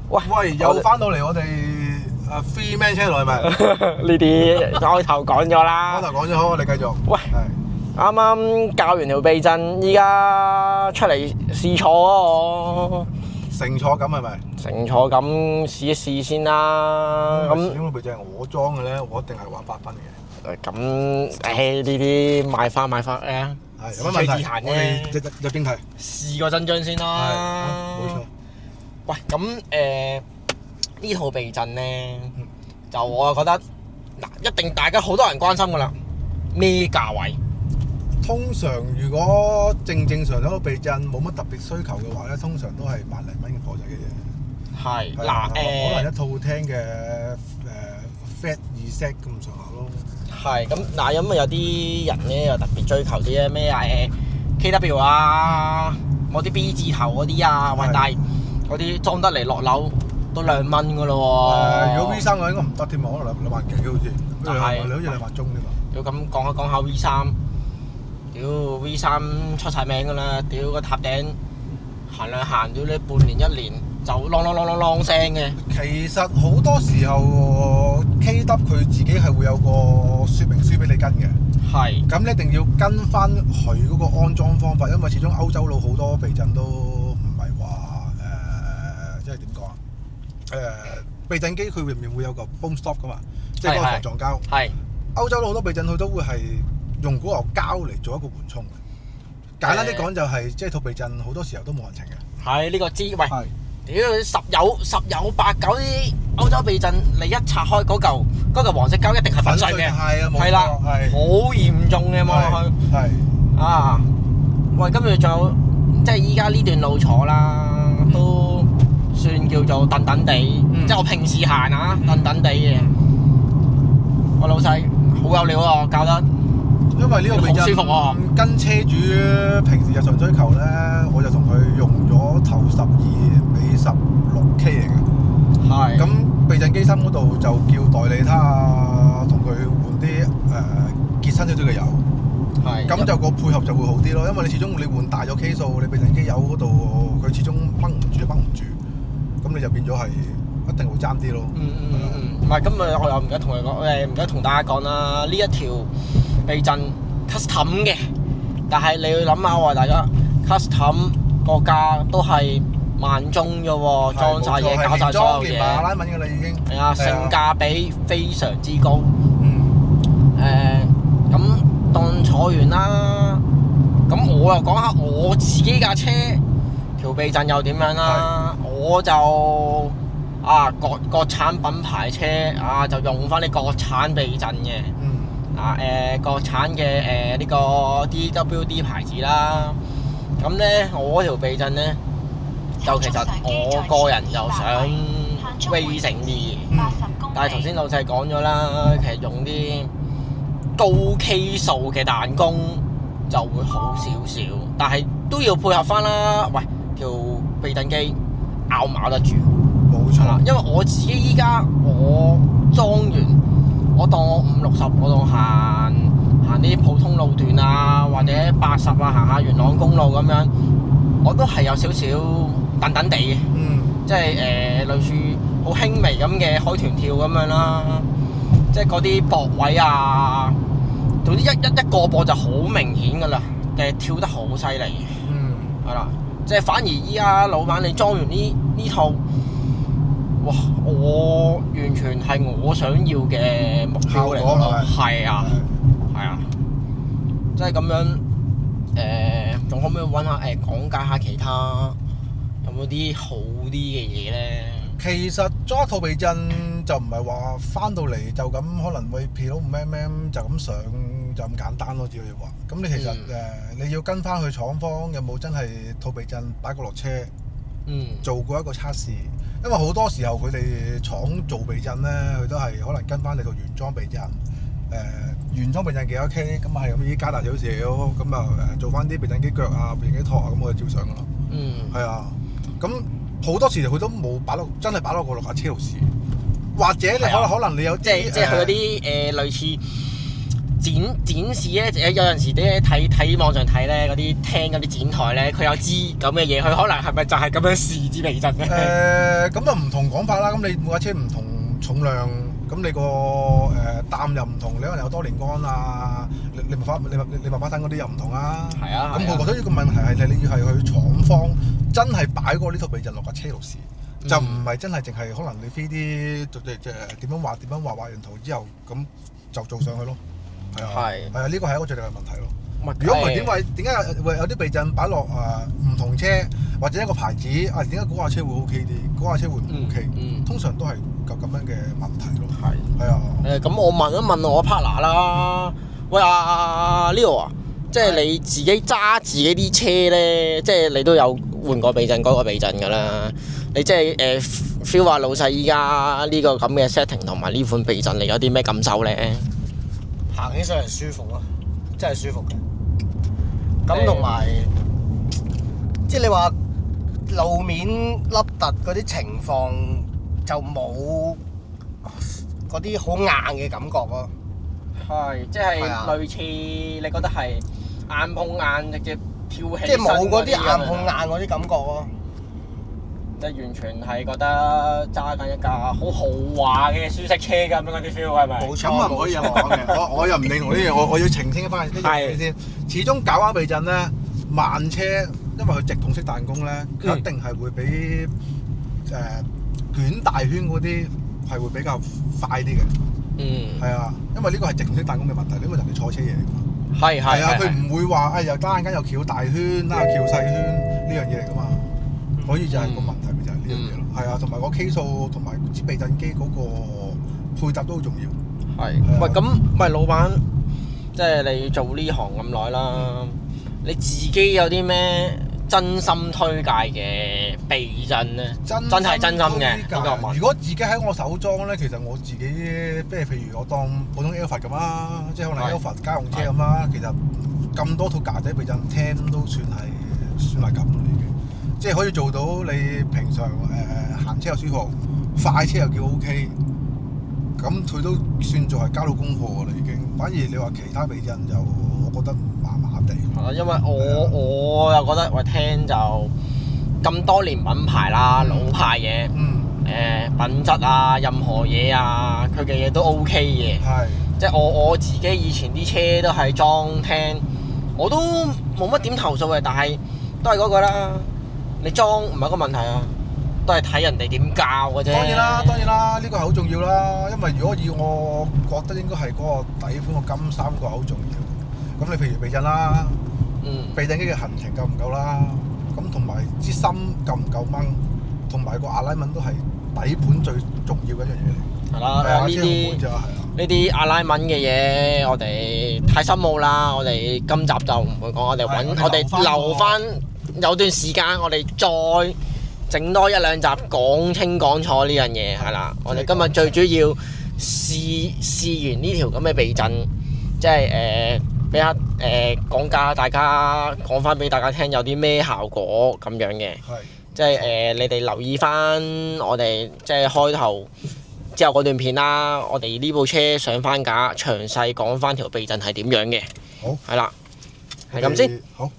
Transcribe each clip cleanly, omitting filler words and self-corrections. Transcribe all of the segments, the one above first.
喂，又翻到嚟我哋Three Man Channel係咪？呢啲開頭講咗啦。開頭講咗好，我哋繼續。喂，啱啱教完條避震，依家出嚟試坐啊！乘坐感係咪？乘坐感試一試先啦。咁因為避震係我裝嘅咧，我一定係話8分嘅。咁呢啲買翻嘅。係有乜問題？我哋入正題。試個真章先啦。冇錯。喂，咁呢套避震咧，就我覺得嗱，一定大家好多人關心噶啦，咩價位？通常如果正常嗰個避震冇乜特別需求嘅話咧，通常都係萬零蚊嘅貨仔嘅嘢。係嗱可能一套聽嘅Fat 2 set 咁上下咯。係咁嗱，咁有啲人咧又特別追求啲咩KW 啊，某啲 B 字頭嗰啲啊，喂，但係嗰啲裝得嚟落樓都2蚊噶咯喎。如果 V3嘅應該唔得添啊，可能2萬幾好似。係。你好似2萬中添嘛。屌咁講下 V3，屌 V3 出晒名噶啦，屌個塔頂行兩行，屌你半年1年就啷聲嘅。其實好多時候 KW 佢自己係會有個說明書俾你跟嘅。係。咁你一定要跟翻佢嗰個安裝方法，因為始終歐洲佬好多避震都唔係話即係點講啊？避震機佢入面會有個 boom stop 噶嘛，即係嗰個防撞膠。係。歐洲佬好多避震佢都會係用嗰個膠嚟做一個緩衝嘅。簡單啲講就係，即係套避震好多時候都冇人情嘅。係呢個知，喂，屌十有八九啲歐洲避震，你一拆開嗰嚿黃色膠一定係粉碎嘅。係啦，好嚴重嘅望落去。係。啊，喂，跟住仲有即係依家呢段路坐啦，都算叫做頓頓地，即係我平時行啊，頓頓地嘅。我老細好有料啊，教得。因為呢個避震舒服喎。跟車主平時日常追求咧，我就同佢用咗頭12尾16K 嚟嘅。係。咁避震機芯嗰度就叫代理他同佢換啲結身少少嘅油。係。咁就個配合就會好啲咯，因為你始終你換大咗 K 數，你避震機油嗰度佢始終掹唔住，咁你就變咗係一定會爭啲咯。唔係，咁我又唔記得同佢講，唔記得同大家講啦。呢一條避震 custom 嘅，但係你要諗下喎，大家 custom 個價都係萬中啫喎，裝晒嘢，搞晒所有嘢。馬拉文㗎啦已經。係啊，性價比非常之高。咁當坐完啦，咁我又講下我自己架車條避震又點樣啦？我就國產品牌車就用翻啲國產避震嘅。國產嘅呢個 DWD 牌子啦，咁咧我條避震咧就其實我個人就想威盛啲，但係頭先老細講咗啦，其實用啲高 K 數嘅彈弓就會好少少，但係都要配合翻啦。喂，條避震機咬得住，冇錯啦。因為我自己依家我裝完。我當我50-60，我當行啲普通路段啊，或者80啊，行下元朗公路咁樣，我都係有少少頓頓地嘅，即係類似好輕微咁嘅海豚跳咁樣啦，即係嗰啲駁位啊，總之一過播就好明顯噶啦，跳得好犀利，係啦，即係反而依家老闆你裝完呢套。哇！我完全係我想要嘅目標嚟咯，係啊，即係咁樣仲可唔可以揾下講解下其他有冇啲好啲嘅嘢咧？其實裝一套避震就唔係話翻到嚟就咁可能會撇到5mm就咁上就咁簡單咯，只可以話。咁你其實你要跟翻去廠方有冇真係套避震擺過落車，做過一個測試。因為好多時候佢哋廠做避震咧，佢都係可能跟翻你個原裝避震，原裝避震幾多 K， 咁係咁已經加大少少，咁做翻啲避震機腳啊、避震機托啊，咁我就照上噶啦。係啊，咁好多時佢都冇真係擺落個落架車度試，或者你可能你有即係佢嗰啲類似展示咧，有陣時啲睇網上睇咧嗰啲聽嗰啲展台咧，佢有支咁嘅嘢，佢可能係咪就係咁樣試支避震咧？咁就唔同講法啦。咁你每架車唔同重量，咁你個擔又唔同，你可能有多連杆啊，你麻花燈嗰啲又唔同啊。係啊。咁我覺得呢個問題係你要係去廠方真係擺過呢套避震落架車度試，就唔係真係淨係可能你飛啲點樣畫完圖之後咁就做上去咯。係啊，呢個係一個最大嘅問題咯。如果唔係點解會有啲避震擺落唔同車或者一個牌子點解嗰架車會 OK 啲，嗰架車會唔 OK？通常都係咁樣嘅問題咯。係啊。咁我問一問我 partner 啦。喂Leo 啊，即係你自己揸自己啲車咧，即係你都有換過避震改過避震㗎啦。你即係feel 下老細依家呢個咁嘅 setting 同埋呢款避震，你有啲咩感受咧？行起上嚟舒服咯，真係舒服嘅。咁同埋，即係你話路面凹凸嗰啲情況就冇嗰啲好硬嘅感覺咯。即係類似你覺得係硬碰硬直接跳起，即係冇嗰啲硬碰硬嗰啲感覺咯。即係完全係覺得揸緊一架好豪華嘅舒適車咁樣嗰啲 feel 係咪？冇錯，咁啊唔可以咁講嘅。我又唔認同呢樣，我要澄清一翻呢樣嘢先。始終搞彎避震咧，慢車因為佢直筒式彈弓咧，佢一定係會比捲大圈嗰啲係會比較快啲嘅。係啊，因為呢個係直筒式彈弓嘅問題，因為人哋賽車嘢嚟㗎嘛。係啊，佢唔會話又單間又翹大圈，又翹細圈呢樣嘢嚟㗎嘛。所以就係個問題咪就係呢樣嘢咯。係啊，同埋個 K 數同埋支避震機嗰個配搭都好重要。喂，咁老闆，即係你做呢行咁耐啦，你自己有啲咩真心推介嘅避震咧？真係真心嘅呢個問。如果自己喺我手裝咧，其實我自己譬如我當普通 Alphard 咁啦，即係可能 Alphard 家用車咁啦，其實咁多套架仔避震聽都算係咁。即係可以做到你平常行車又舒服，快車又叫 OK，咁佢都算做係交到功課㗎啦已經。反而你話其他避震就我覺得麻麻地。因為我又覺得我聽就咁多年品牌啦，老牌嘢，品質啊，任何嘢啊，佢嘅嘢都 OK 嘅。即係我自己以前啲車都係裝聽，我都冇乜點投訴嘅，但係都係嗰個啦。你裝唔係一個問題啊，都係睇人哋點教嘅啫。當然啦，呢個係好重要啦。因為如果以我覺得應該係嗰個底盤個金三角好重要。咁你譬如避震啦，避震機嘅行程夠唔夠啦？咁同埋支芯夠唔夠掹？同埋個阿拉文都係底盤最重要嘅一樣嘢嚟。係啦，呢啲阿拉文嘅嘢，我哋太深奧啦。我哋今集就唔會講，我哋留翻。有段時間我哋再整多一兩集講清講楚呢樣嘢係啦。我哋今日最主要試完呢條咁嘅避震，即係俾下講價，大家講翻俾大家聽有啲咩效果咁樣嘅。即係你哋留意翻我哋即係開頭之後嗰段片啦。我哋呢部車上翻架，詳細講翻條避震係點樣嘅。好，係啦，係咁先。好。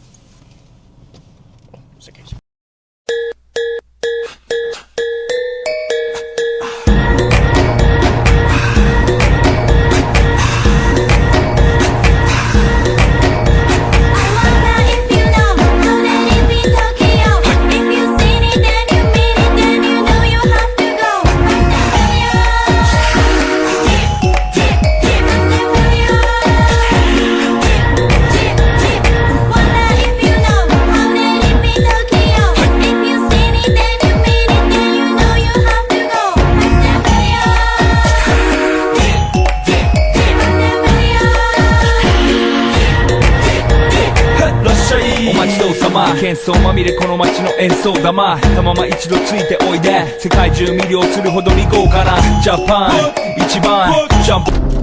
喧騒まみれこの街の演奏玉たまま一度ついておいで世界中魅了するほどに豪華なジャパン一番ジャンプ